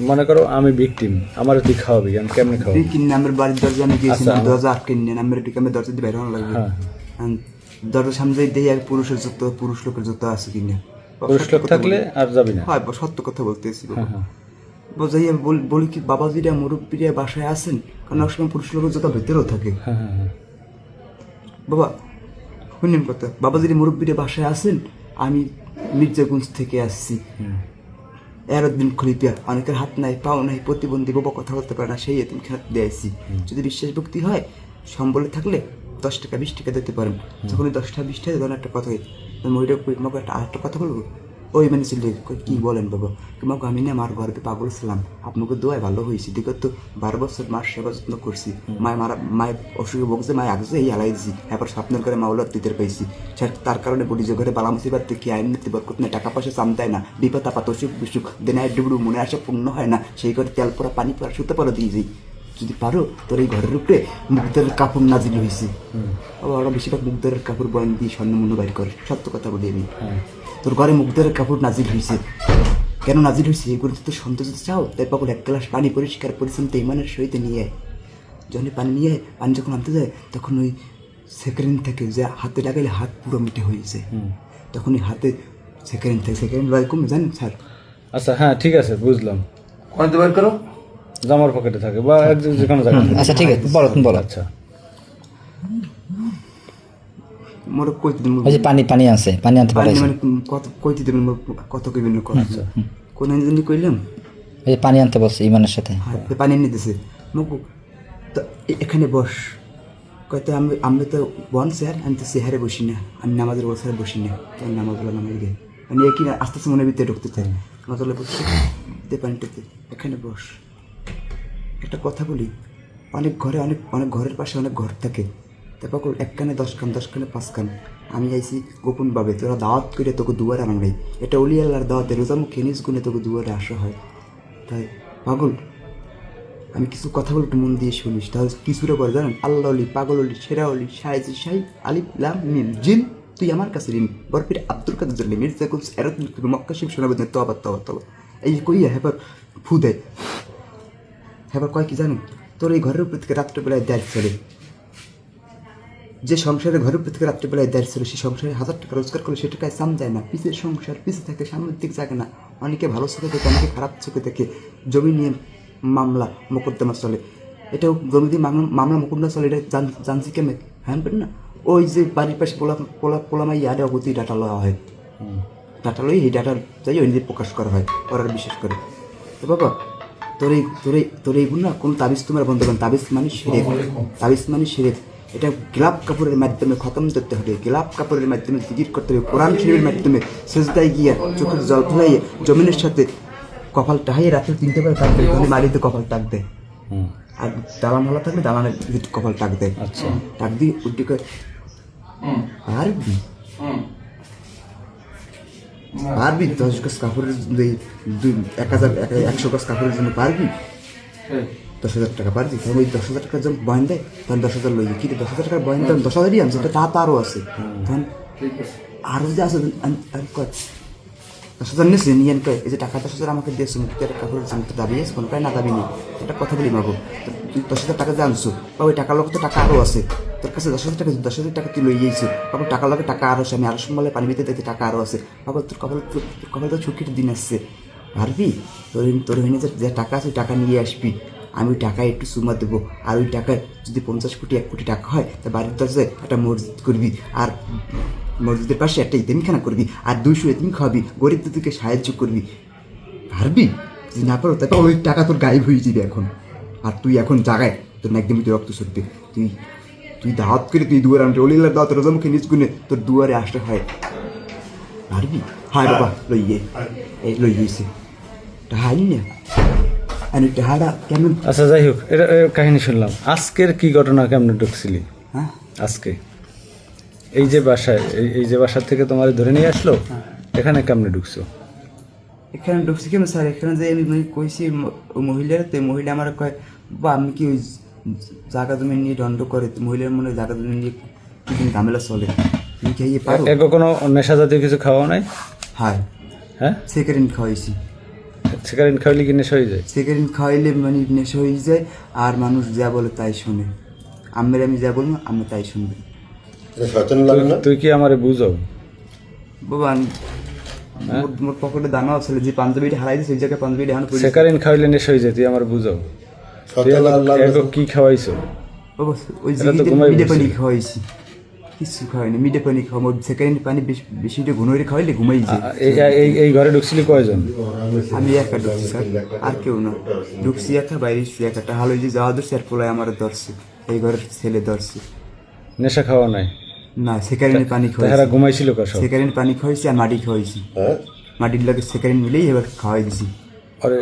মনে করো আমি ভিকটিম, আমার তুই খাওয়াবি, আমি কেমনে খাওয়াবি? কিনে আমার বাড়ির দরজা আমি গিয়েছিলাম, দরজা আটকে নিয়ে আমার এদিকে আমি দরজা দিয়ে বের হওয়া লাগবে। দরজার সামনে দেখি এক পুরুষের জুতো, পুরুষ লোকের জুতো আছে কিনে। পুরুষ লোক থাকলে আর যাবি না? হয়, সত্য কথা বলতেছি। বোঝাই আমি বলি কি বাবাজিরা মুরব্বীরা বাসায় আছেন, কারণ এক সময় পুরুষ লোকের জুতো ভেতরেও থাকে। বাবা শুনেন কথা, বাবাজিরা মুরব্বীরা বাসায় আছেন, আমি মির্জাগঞ্জ থেকে আসছি, এরদিন খলিপিয়া, অনেকের হাত নাই পাও নাই, প্রতিবন্ধী, বাবা কথা বলতে পারে না, সেই এতিম খেলা দিয়েছি। যদি বিশ্বাস ভক্তি হয়, সম্বলে থাকলে 10 টাকা 20 টাকা দিতে পারেন। যখন 10 টাকা 20 টাকা, তখন একটা কথা মহিলা আমাকে আরেকটা কথা বলবো, ওই মানে ছিল কি বলেন বাবা, তোমাকে আমি না আমার ঘরে পাগল ছিলাম, আপনাকে দোয়ায় ভালো হয়েছি, দেখো তো 12 বছর মার সেবা যত্ন করছি, মায়ের অসুখে বকছে, মায় আগছে এই হালাই দিছি, এবার স্বপ্নের ঘরে মাওলার দিতে পাইছি, তার কারণে বলি যে ঘরে বালা মুসিবার থেকে আইন নিতে বরকত নেই, টাকা পয়সা চামতায় না, বিপদ আপদ অসুখ বিসুখ দেনায় ডুবড়ু মনে আসা পূর্ণ হয় না, সেই ঘরে তেল পরা পানি পরা শুতে পারো দিয়ে যাই, যদি পারো তোর এই ঘরের উপরে মুগদারের কাপড় নাজিল হয়েছে। ওরা বেশিরভাগ মুগদারের কাপড় বয়ান দিয়ে স্বর্ণমূল্য বাইর করে, সত্য কথা বলি আমি। তোর ঘরে মুগদারের কাপড় নাজিল হয়েছে, কেন নাজিল হয়েছে এগুলো তো সন্তোষ চাও, তাই পাগল 1 গ্লাস পানি পরিষ্কার পরিচ্ছন্ন ইমানের সহিত নিয়ে আয়। যখন পানি নিয়ে আয়, পানি যখন আনতে যায়, তখন ওই সেকেন্ড থেকে যে হাতে লাগাইলে হাত পুরো মিটে হয়েছে, তখন ওই হাতে সেকেন্ড থেকে সেকেন্ড লয় কমে, জানেন স্যার? আচ্ছা হ্যাঁ ঠিক আছে, বুঝলাম। কোন বের করো, জামার পকেটে থাকে বা যেখানে জায়গা। আচ্ছা ঠিক আছে, বলো তুমি বলো। আচ্ছা মোর কইতে দিন, ওই যে পানি পানি আছে, পানি আনতে পানি পারো, মানে কত কইতে দেবেন, কত কইবেন কথা কোন জানি কইলাম, ওই যে পানি আনতে বলছে ইমানের সাথে। হ্যাঁ পানি এনে দিছে, মগু তো এখানে বস, কয়তো আমি তো বন স্যার, আমি তো চেহারে বসি না, আমি নামাজের বসায় বসি না, তাই নামাজগুলো নামাই গে মানে একই আস্তে আস্তে মনের ভিতরে ঢুকতে চাই, নামাজগুলো বসছি দে পানিটাতে, এখানে বস। একটা কথা বলি, অনেক ঘরে অনেক অনেক ঘরের পাশে অনেক ঘর থাকে, তারপর 1 কানে 10 কান 10 কানে 5 কান, আমি আইছি গোপনভাবে, তোরা দাওয়াত করে তোকে দুয়ারে আনা নাই, এটা অলি আল্লাহর দাওয়াতে, রোজা মুখ খেনিস গুনে তোকে দুয়ারে আসা হয়, তাই পাগল আমি কিছু কথা বলতে মন দিয়ে শুনিস, তাহলে কিছুটা করে জানেন, আল্লাহ অলি, পাগল অলি, সেরা অলি, শাহেজি শাহি, আলিফ লাম মিম জিন, তুই আমার কাছে ঋণ, বরফির আব্দুল কাদের জন্য মির্জাকুল মক্কা শিব শোনাবেন তবা তবা তবা, এই কইয়া হেবার ফু দেয়, হেবার কয় কি জানেন, তোর এই ঘরের উপর থেকে রাত্রেবেলায় দেয় চলে, যে সংসারে ঘরের উপর থেকে রাত্রেবেলায় দেয় ছিল, সে সংসারে 1000 টাকা রোজগার করলে সে টাকায় সাম যায় না, পিছের সংসার পিছে থাকে, সামনের দিক জাগে না, অনেকে ভালো চোখে দেখে, অনেকে খারাপ চোখে দেখে, জমি নিয়ে মামলা মোকদ্দমা চলে, এটাও জমি দিয়ে মামলা মোকদ্দমা চলে, এটা জানছি কেমন হ্যাঁ না, ওই যে বাড়ির পাশে পোলামাই ইয়ারে অগতি ডাটা লওয়া হয়, ডাটা লই এই ডাটা যাই ওই নিজে প্রকাশ করা হয়, ওরা বিশেষ করে। তো বাবা তোর এইগুলো না কোনো তাবিজ তোমার বন্ধ করেন, তাবিজ মানে শিরক, তাবিজ মানে শিরক, এটা গোলাপ কাপড়ের মাধ্যমে খতম করতে হবে, গোলাপ কাপড়ের মাধ্যমে জিকির করতে হবে, কোরআন শরীফের মাধ্যমে সেজদায় গিয়ে চোখের জল ফেলাইয়ে জমিনের সাথে কপাল টাহাইয়ে রাত্রে 3টে বার টাক দেয়, তাহলে মারিতে কপাল টাক দেয়, আর দালান ভালো থাকলে দালানের কপাল টাক দেয়, আচ্ছা টাক দিয়ে উল্টি করে পারবি পারবি 10 গজ কাপড়ের 100 গজ কাপড়ের জন্য পারবি, 10,000 টাকা পারবি, তখন ওই 10,000 টাকার যখন বয়ান দেয়, তখন 10,000 লইয়ে কি 10,000 টাকার বয়ান দেন 10,000ই আনছে, তা আরও আছে, তখন আরও যে আছে 10,000 নিয়েছে নিয়ে কয় এই যে টাকা 10,000 আমাকে দিয়েছে, মুক্তির কাপড়ের জন্য তো দাবি আছে, কোনো প্রায় না দাবি নেই, একটা কথা বলি মাগো, তুই 10,000 টাকা যে আনছো, বা ওই টাকার লোক তো টাকা আরও আছে, তোর কাছে 10,000 টাকা তুই লই গিয়েছো, বাবা টাকার লোকে টাকা আরও আছে, আমি আরও সম্বলে পানি ভিতরে দেখতে টাকা আরও আছে, বাবা তোর কপাল তো ছুটির দিন আসছে, পারবি তোর হইনে যে টাকা আছে টাকা নিয়ে আসবি, আমি ওই টাকায় একটু সুমা দেবো, আর ওই টাকায় যদি 50 কোটি 1 কোটি টাকা হয়, তা বাড়ির দরজায় একটা মসজিদ করবি, আর মসজিদের পাশে একটা ইতিমখানা করবি, আর 200 ইতিম খাওয়াবি, গরিব দুঃখীকে সাহায্য করবি, পারবি? যদি না পারো তারপর ওই টাকা তোর গায়েব হয়ে যাবে এখন, আর তুই এখন জাগায় তোর না একদম রক্ত ছুটবে, তুই দাওয়াত করে তুই দুয়ারে আনতে অলিলার দাওয়াত রোজামুখে নিজ গুনে তোর দুয়ারে আসতে হয়, পারবি? হায় বাবা লইয়ে এই লইয়েছে হাই না আমি টাহাটা কেমন। আচ্ছা যাই হোক, এটা কাহিনী শুনলাম, আজকের কি ঘটনা, কেমন ঢুকছিলি? হ্যাঁ আজকে এই যে বাসায়, এই যে বাসার থেকে তোমার ধরে নিয়ে আসলো, এখানে কেমনে ঢুকছো? এখানে ঢুকছি কেমন স্যার, এখানে যে আমি কইছি মহিলার, তো মহিলা আমার কয় বা আমি কি ওই জায়গা জমি নিয়ে দণ্ড করে, মহিলার মনে জায়গা জমি নিয়ে কিছুদিন ঝামেলা চলে, তুমি খাইয়ে পারো? কোনো নেশা জাতীয় কিছু খাওয়া নাই? হ্যাঁ হ্যাঁ সেকেন্ড খাওয়াইছি, সিগারেট খাইলে কি নেশা হয়ে যায়? সিগারেট খাওয়াইলে মানে নেশা হয়ে যায়, আর মানুষ যা বলে তাই শুনে। আমি যা বলবো আমি তাই শুনবে। সচেতন লাগে না? তুই কি আমারে বুঝাও? বাবা মোর পকেটে দানা আছে, যে পাঞ্জাবিটা হারাই দিয়েছে ওই জায়গায় পাঞ্জাবিটা এখন পড়ে। সিগারেট খাইলে নেশা হয়ে যায়, তুই আমার বুঝাও। তুই সচেতন লাগে এগো কি খাওয়াইছো? বাবা ওই এটা তো যে ঘুমাই মিডে বসে। পানি খাওয়াইছি, কিছু খাওয়াইনি। মিডে পানি খাওয়া, সেকেন্ড পানি বেশিটা ঘুনোরে খাওয়াইলে ঘুমাই যায়। এই ঘরে ঢুকছিলি কয়জন? আমি একা ঢুকছি স্যার, আর কেউ না। ঢুকছি একা, বাইরে একাটা হালো যে যাওয়া ধরছে, আর পোলায় আমার ধরছে, এই ঘরের ছেলে ধরছে। নেশা খাওয়া নাই? না, সেকারিনের পানি তাহারা খাওয়াইছি, ঘুমাইছিল কার সব? সেকারিনের পানি খাওয়াইছি আর মাটি খাওয়াইছি। হ্যাঁ মাটির লাগে সেকারিন মিলেই এবার খাওয়াই দিছি। আরে